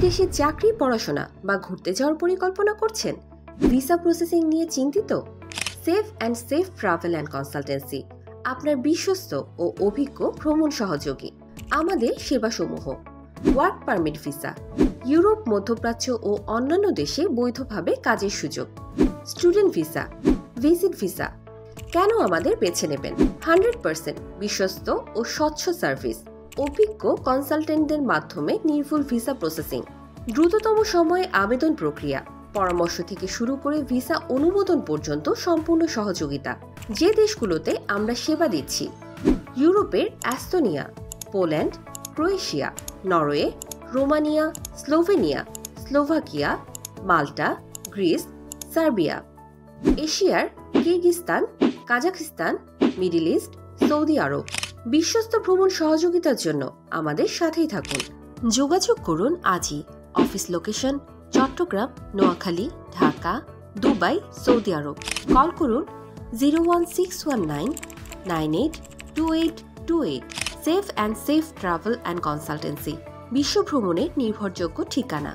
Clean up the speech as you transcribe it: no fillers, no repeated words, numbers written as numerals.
বিদেশে চাকরি, পড়াশোনা বা ঘুরতে যাওয়ার পরিকল্পনা করছেন? ভিসা প্রসেসিং নিয়ে চিন্তিত? Safe and safe travel and consultancy আপনার বিশ্বস্ত ও অভিজ্ঞ ভ্রমণ সহযোগী। আমাদের সেবাসমূহ: ওয়ার্ক পারমিট ভিসা, ইউরোপ, মধ্যপ্রাচ্য ও অন্যান্য দেশে বৈধভাবে কাজের সুযোগ; স্টুডেন্ট ভিসা, ভিজিট ভিসা। কেন আমাদের বেছে নেবেন? 100% বিশ্বস্ত ও স্বচ্ছ সার্ভিস, অভিজ্ঞ কনসালটেন্টদের মাধ্যমে নির্ভুল ভিসা প্রসেসিং, দ্রুততম সময়ে আবেদন প্রক্রিয়া, পরামর্শ থেকে শুরু করে ভিসা অনুমোদন পর্যন্ত সম্পূর্ণ সহযোগিতা। যে দেশগুলোতে আমরা সেবা দিচ্ছি: ইউরোপের Estonia, Poland, Croatia, Norway, Romania, Slovenia, Slovakia, Malta, Greece, Serbia; এশিয়ার Kyrgyzstan, Kazakhstan, Middle East, Saudi Arab. বিশ্বস্ত ভ্রমণ সহযোগিতার জন্য আমাদের সাথেই থাকুন। যোগাযোগ করুন আজই। Office location: Chattogram, Noakhali, Dhaka, Dubai, Saudi Arab. Call করুন 01619 982828। Safe and safe travel and consultancy, বিশ্ব ভ্রমণের নির্ভরযোগ্য ঠিকানা।